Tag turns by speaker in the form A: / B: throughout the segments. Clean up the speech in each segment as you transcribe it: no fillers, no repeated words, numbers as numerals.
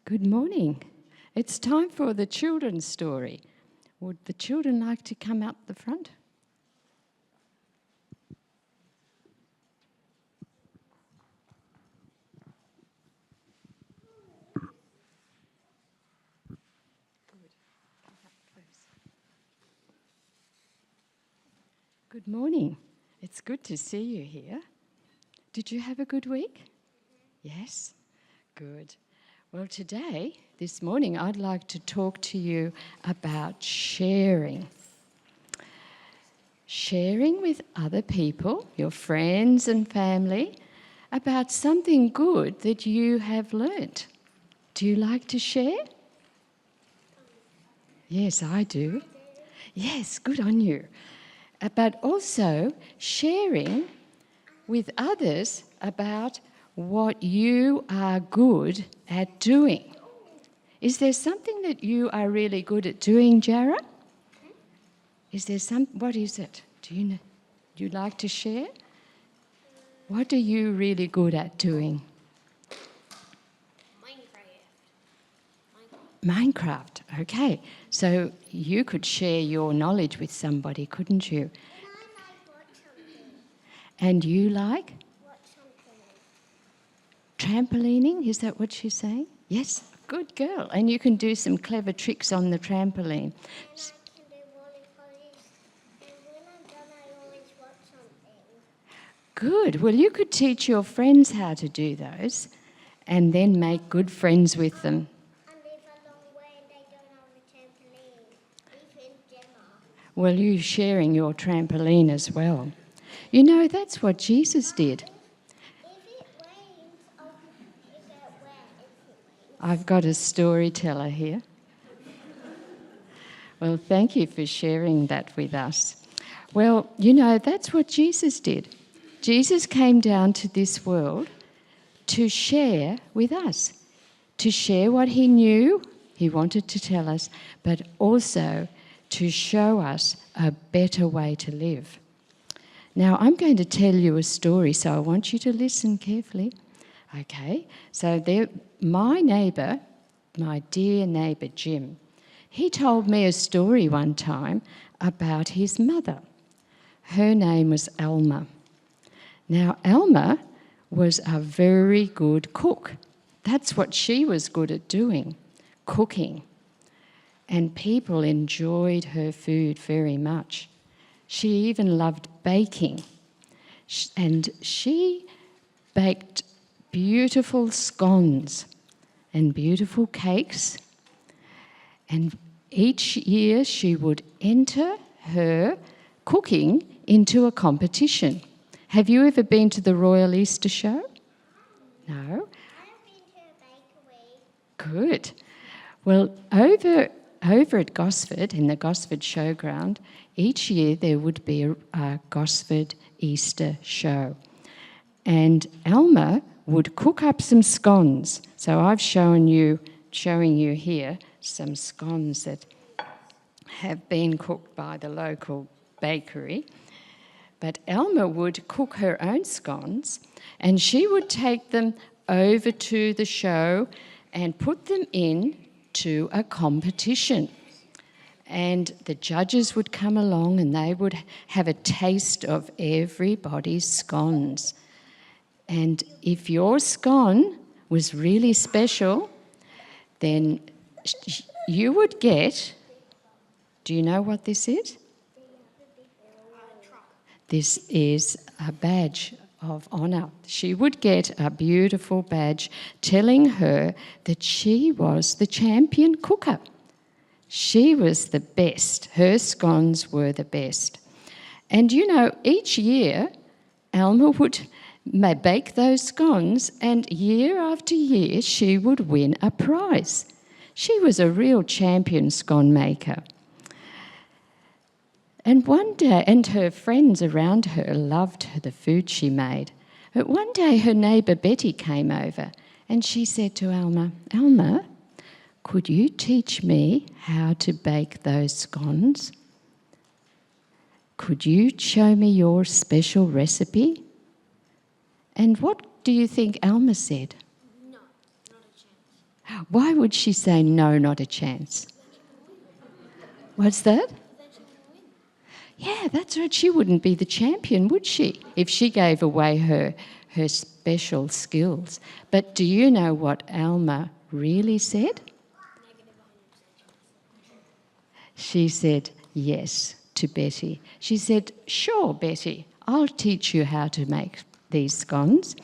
A: Good morning. It's time for the children's story. Would the children like to come up the front? Good morning. It's good to see you here. Did you have a good week? Yes? Good. Well, this morning, I'd like to talk to you about sharing. Sharing with other people, your friends and family, about something good that you have learnt. Do you like to share? Yes, I do. Yes, good on you. But also sharing with others about what you are good at doing. Is there something that you are really good at doing, Jara? What is it? Do you like to share? What are you really good at doing? Minecraft, okay. So you could share your knowledge with somebody, couldn't you? And you like? Trampolining, is that what she's saying? Yes, good girl. And you can do some clever tricks on the trampoline. Good. Well, you could teach your friends how to do those and then make good friends with them. Well, you're sharing your trampoline as well. You know, that's what Jesus did. I've got a storyteller here. Well, thank you for sharing that with us. Well, you know, that's what Jesus did. Jesus came down to this world to share with us, to share what he knew, he wanted to tell us, but also to show us a better way to live. Now, I'm going to tell you a story, so I want you to listen carefully. Okay, so my neighbour, my dear neighbour Jim, he told me a story one time about his mother. Her name was Alma. Now, Alma was a very good cook. That's what she was good at doing, cooking. And people enjoyed her food very much. She even loved baking. And she baked beautiful scones and beautiful cakes. And each year she would enter her cooking into a competition. Have you ever been to the Royal Easter Show? No?
B: I've been to a bakery.
A: Good. Well, over at Gosford, in the Gosford Showground, each year there would be a Gosford Easter show. And Alma would cook up some scones. So I've showing you here some scones that have been cooked by the local bakery. But Alma would cook her own scones and she would take them over to the show and put them in to a competition. And the judges would come along and they would have a taste of everybody's scones. And if your scone was really special, then you would get... Do you know what this is? This is a badge of honour. She would get a beautiful badge telling her that she was the champion cooker. She was the best. Her scones were the best. And you know, each year, Alma would bake those scones, and year after year, she would win a prize. She was a real champion scone maker. And one day, and her friends around her loved the food she made. But one day her neighbour Betty came over and she said to Alma, "Alma, could you teach me how to bake those scones? Could you show me your special recipe?" And what do you think Alma said?
B: No, not a chance.
A: Why would she say no, not a chance? What's that? Yeah, that's right. She wouldn't be the champion, would she, if she gave away her special skills. But do you know what Alma really said? She said yes to Betty. She said, "Sure, Betty, I'll teach you how to make these scones."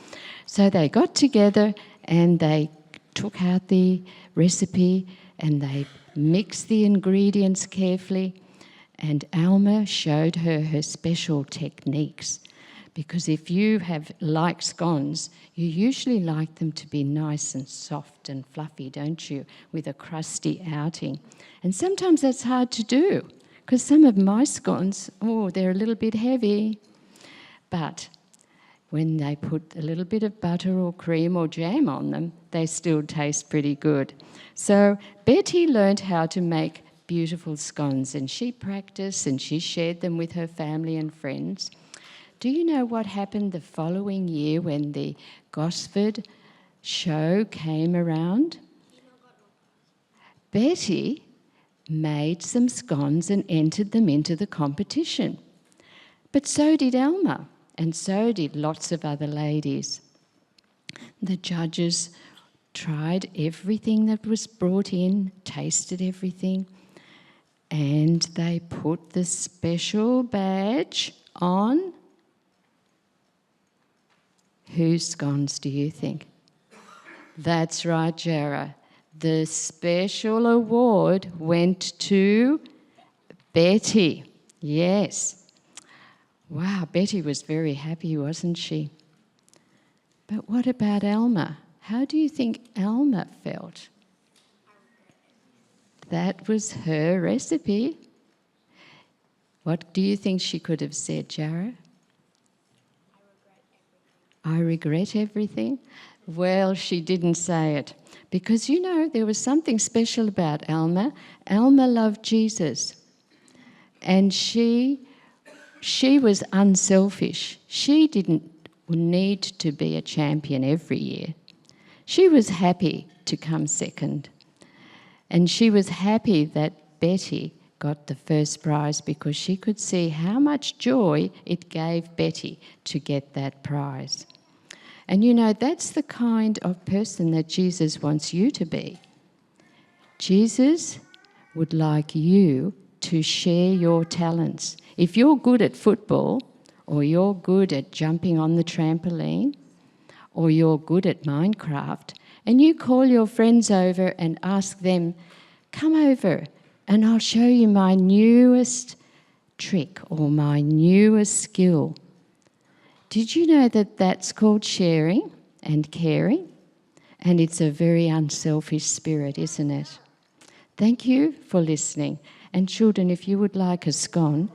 A: So they got together and they took out the recipe and they mixed the ingredients carefully, and Alma showed her special techniques. Because if you like scones, you usually like them to be nice and soft and fluffy, don't you, with a crusty outing. And sometimes that's hard to do, because some of my scones, they're a little bit heavy. But when they put a little bit of butter or cream or jam on them, they still taste pretty good. So Betty learned how to make beautiful scones, and she practiced and she shared them with her family and friends. Do you know what happened the following year when the Gosford show came around? Betty made some scones and entered them into the competition. But so did Alma, and so did lots of other ladies. The judges tried everything that was brought in, tasted everything, and they put the special badge on. Whose scones do you think? That's right, Jara. The special award went to Betty. Yes. Wow, Betty was very happy, wasn't she? But what about Alma? How do you think Alma felt? That was her recipe. What do you think she could have said, Jara? I regret everything. Well, she didn't say it because, you know, there was something special about Alma. Alma loved Jesus, and she was unselfish. She didn't need to be a champion every year. She was happy to come second, and she was happy that Betty got the first prize because she could see how much joy it gave Betty to get that prize. And you know, that's the kind of person that Jesus wants you to be. Jesus would like you to share your talents. If you're good at football, or you're good at jumping on the trampoline, or you're good at Minecraft, and you call your friends over and ask them, "Come over and I'll show you my newest trick or my newest skill." Did you know that that's called sharing and caring? And it's a very unselfish spirit, isn't it? Thank you for listening. And children, if you would like a scone,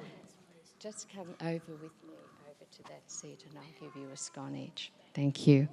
A: just come over with me over to that seat and I'll give you a scone each. Thank you.